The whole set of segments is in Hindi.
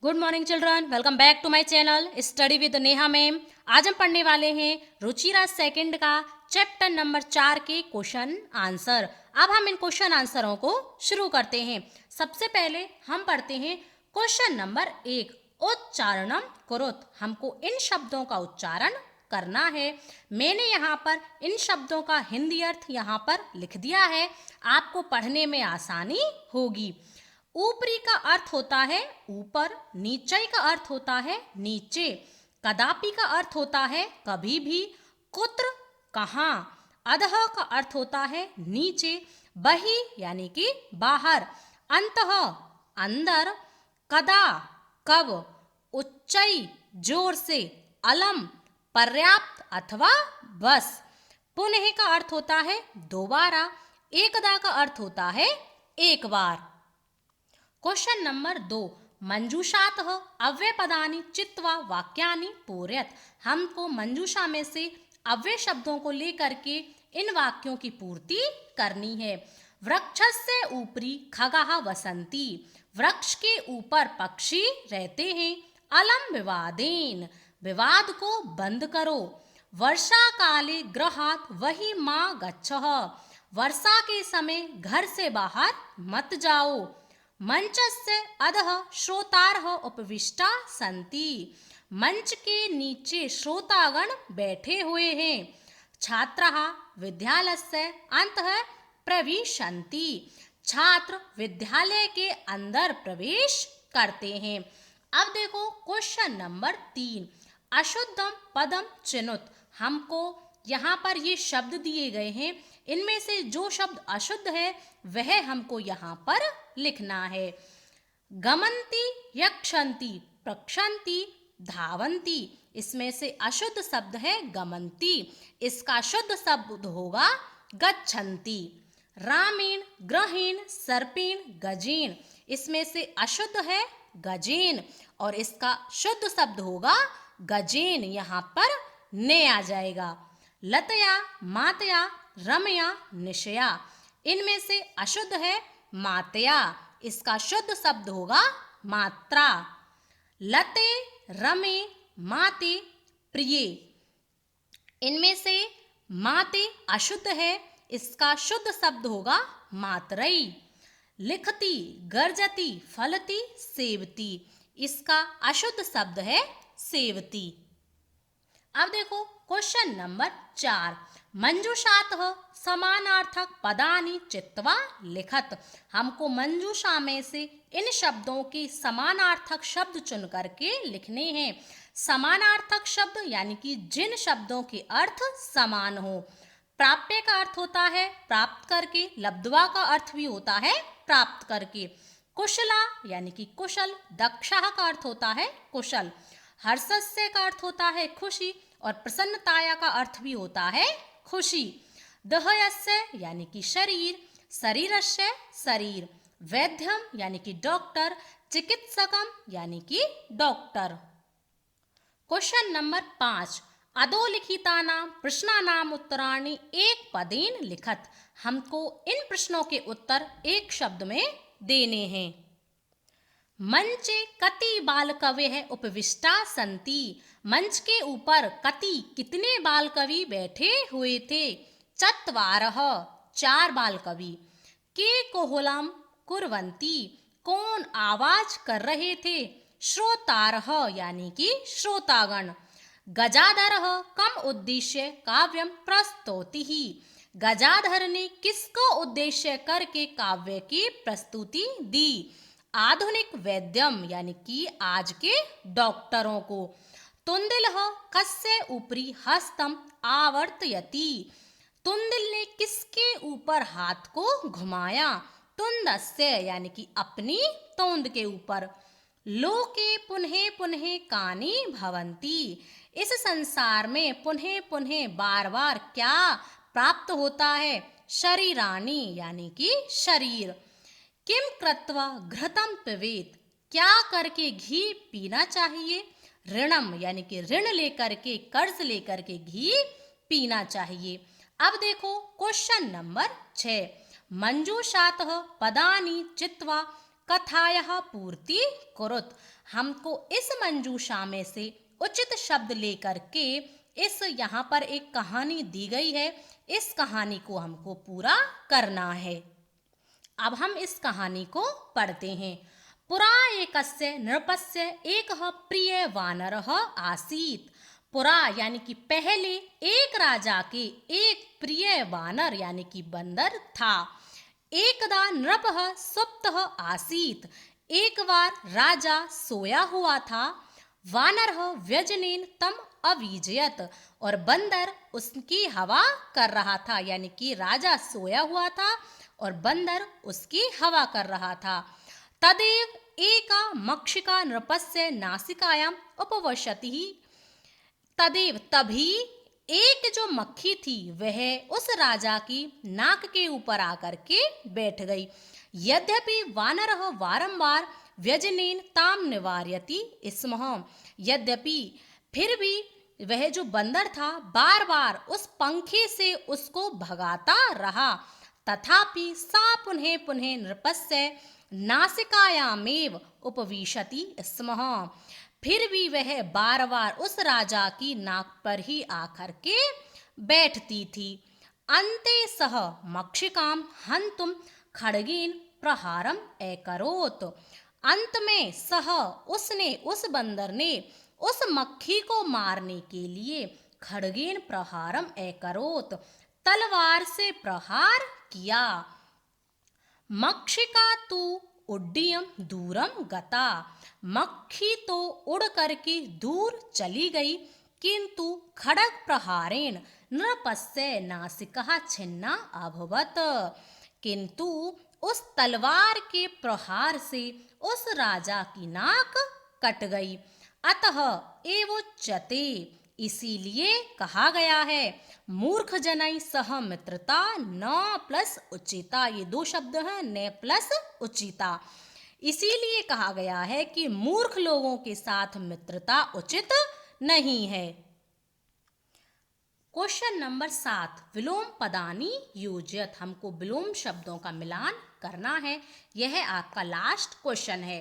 Good morning children, welcome back to my channel study with Neha ma'am. आज हम पढ़ने वाले हैं रुचिरा सेकंड का चैप्टर नंबर 4 के क्वेश्चन आंसर। अब हम इन क्वेश्चन आंसरों को शुरू करते हैं। सबसे पहले हम पढ़ते हैं क्वेश्चन नंबर 1, उच्चारणम कुरुत। हमको इन शब्दों का उच्चारण करना है। मैंने यहाँ पर इन शब्दों का हिंदी अर्थ यहाँ पर लिख दिया है, आपको पढ़ने में आसानी होगी। ऊपरी का अर्थ होता है ऊपर, नीचे का अर्थ होता है नीचे, कदापि का अर्थ होता है कभी भी, कुत्र कहाँ, अधः का अर्थ होता है नीचे, बहि यानी कि बाहर, अंतः अंदर, कदा कब, उच्चई जोर से, अलम पर्याप्त अथवा बस, पुनः का अर्थ होता है दोबारा, एकदा का अर्थ होता है एक बार। क्वेश्चन नंबर 2, मंजूषातः अव्यय पदानि चित्वा वाक्यानि पूरयत। हमको मंजूषा में से अव्यय शब्दों को लेकर के इन वाक्यों की पूर्ति करनी है। वृक्षस्य ऊपरी खगाः वसन्ति। वृक्ष के ऊपर पक्षी रहते हैं। अलम विवादेन, विवाद को बंद करो। वर्षा काले गृहात् वहि मा गच्छः। वर्षा के समय घर से बाहर मत जाओ। मंचस्य अधः श्रोतारः उपविष्टा सन्ति। मंच के नीचे श्रोतागण बैठे हुए हैं। छात्राः विद्यालयस्य अन्तः प्रविशन्ति। छात्र विद्यालय के अंदर प्रवेश करते हैं। अब देखो क्वेश्चन नंबर 3, अशुद्धम पदम चिनुत। हमको यहाँ पर ये शब्द दिए गए हैं, इनमें से जो शब्द अशुद्ध है वह हमको यहाँ पर लिखना है। गमन्ति, यक्षन्ति, प्रक्षन्ति, धावन्ति। इसमें से अशुद्ध शब्द है गमन्ति, इसका शुद्ध शब्द होगा गच्छन्ति। रामेण, ग्रहेण, सर्पेण, गजेन। इसमें से अशुद्ध है गजेन और इसका शुद्ध शब्द होगा गजेन, यहाँ पर ने आ जाएगा। लतया, मातया, रमया, निशया। इनमें से अशुद्ध है मातया, इसका शुद्ध शब्द होगा मात्रा। लते, रमे, माते, प्रिय। इनमें से माते अशुद्ध है, इसका शुद्ध शब्द होगा मातरई। लिखती, गर्जती, फलती, सेवती। इसका अशुद्ध शब्द है सेवती। अब देखो क्वेश्चन नंबर 4, मंजूषातः समानार्थक पदानि चित्वा लिखत। हमको मंजूषा में से इन शब्दों के समानार्थक शब्द चुन करके लिखने हैं। समानार्थक शब्द यानी कि जिन शब्दों के अर्थ समान हो। प्राप्य का अर्थ होता है प्राप्त करके, लब्ध्वा का अर्थ भी होता है प्राप्त करके। कुशला यानी कि कुशल, दक्षः का अर्थ होता है कुशल। हर्षस्य का अर्थ होता है खुशी और प्रसन्नताया का अर्थ भी होता है खुशी। दहयस्य यानी कि शरीर, शरीरस्य शरीर। वैद्यम यानी कि डॉक्टर, चिकित्सकम यानी कि डॉक्टर। क्वेश्चन नंबर 5, अधोलिखितानां प्रश्नानां उत्तराणि एक पदेन लिखत। हमको इन प्रश्नों के उत्तर एक शब्द में देने हैं। मंचे कति बाल कवयः उपविष्टा सन्ति। मंच के ऊपर कति कितने बाल कवि बैठे हुए थे। चत्वारः 4 बाल कवि। के कोहलम कुर्वन्ति, कौन आवाज कर रहे थे। श्रोतारः यानी कि श्रोतागण। गजाधरः कम उद्देश्य काव्यम प्रस्तौति। गजाधर ने किसको उद्देश्य करके काव्य की प्रस्तुति दी। आधुनिक वैद्यम यानी कि आज के डॉक्टरों को। तुंदिलः कस्य उपरि हस्तम आवर्तयति। तुंदिल ने किसके ऊपर हाथ को घुमाया। तुंदस्य यानी कि अपनी तोंद के ऊपर। लोके पुनः पुनः कानि भवन्ति। इस संसार में पुनः पुनः बार बार क्या प्राप्त होता है। शरीराणि यानी कि शरीर। किम कृत्वा घृतम पिबेत, क्या करके घी पीना चाहिए। ऋणम यानी कि ऋण लेकर के, कर्ज लेकर के घी पीना चाहिए। अब देखो क्वेश्चन नंबर 6, मंजूषातः पदानि चित्वा कथायः पूर्ति कुरुत। हमको इस मंजूषा में से उचित शब्द लेकर के इस यहाँ पर एक कहानी दी गई है, इस कहानी को हमको पूरा करना है। अब हम इस कहानी को पढ़ते हैं। पुरा एकस्य नृपस्य एकः प्रिय वानरः आसीत्। पुरा यानी कि पहले एक राजा के एक प्रिय वानर यानी कि बंदर था। एकदा नृपः सुप्तः आसीत्। एक बार राजा सोया हुआ था। वानरः व्यजनेन तम अवीजयत। और बंदर उसकी हवा कर रहा था, यानी कि राजा सोया हुआ था और बंदर उसकी हवा कर रहा था। तदेव एका मक्षिका नृपस्य नासिकायाम उपवसति। तदेव तभी एक जो मक्खी थी वह उस राजा की नाक के ऊपर आकर के बैठ गई। यद्यपि वानरः वारंवार व्यजनेन ताम निवार्यति स्म। यद्यपि फिर भी वह जो बंदर था बार बार उस पंखे से उसको भगाता रहा। तथापि सा पुनः पुनः नृपस्य नासिकायामेव उपविशति स्म। फिर भी वह बार बार उस राजा की नाक पर ही आकर के बैठती थी। अन्ते सह मक्षिकाम हन्तुम खड्गेन प्रहारम अकरोत्। अंत में उसने उस बंदर ने उस मक्खी को मारने के लिए खड्गेन प्रहारम अकरोत्, तलवार से प्रहार किया। मक्षिका तु उड्डीयम दूरम गता। मक्खी तो उड़ करके दूर चली गई, किंतु खड्ग प्रहारेण नृपस्य नासिका छिन्ना अभवत। किंतु उस तलवार के प्रहार से उस राजा की नाक कट गई। अतः एवोच्यते, इसीलिए कहा गया है, मूर्ख जनै सह मित्रता न प्लस उचिता। ये दो शब्द हैं, न प्लस उचिता। इसीलिए कहा गया है कि मूर्ख लोगों के साथ मित्रता उचित नहीं है। क्वेश्चन नंबर 7, विलोम पदानि योजयत। हमको विलोम शब्दों का मिलान करना है। यह आपका लास्ट क्वेश्चन है।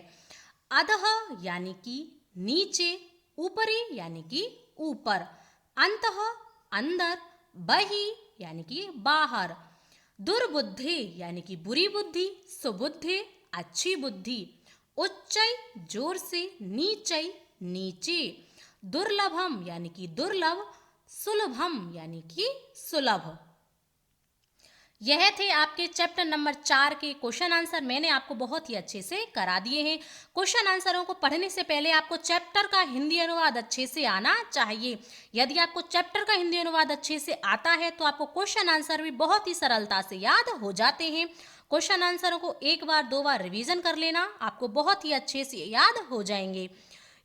अधः यानी कि नीचे, ऊपरी यानी कि ऊपर, अंतः अंदर, बहि यानी कि बाहर, दुर्बुद्धि यानी कि बुरी बुद्धि, सुबुद्धि अच्छी बुद्धि, उच्चै जोर से, नीचै नीचे, दुर्लभम यानी कि दुर्लभ, सुलभम यानी कि सुलभ। यह थे आपके चैप्टर नंबर 4 के क्वेश्चन आंसर। मैंने आपको बहुत ही अच्छे से करा दिए हैं। क्वेश्चन आंसरों को पढ़ने से पहले आपको चैप्टर का हिंदी अनुवाद अच्छे से आना चाहिए। यदि आपको चैप्टर का हिंदी अनुवाद अच्छे से आता है तो आपको क्वेश्चन आंसर भी बहुत ही सरलता से याद हो जाते हैं। क्वेश्चन आंसरों को एक बार 2 बार रिवीजन कर लेना, आपको बहुत ही अच्छे से याद हो जाएंगे।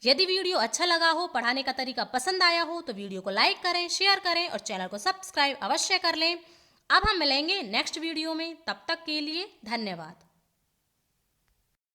यदि वीडियो अच्छा लगा हो, पढ़ाने का तरीका पसंद आया हो तो वीडियो को लाइक करें, शेयर करें और चैनल को सब्सक्राइब अवश्य कर लें। अब हम मिलेंगे नेक्स्ट वीडियो में, तब तक के लिए धन्यवाद।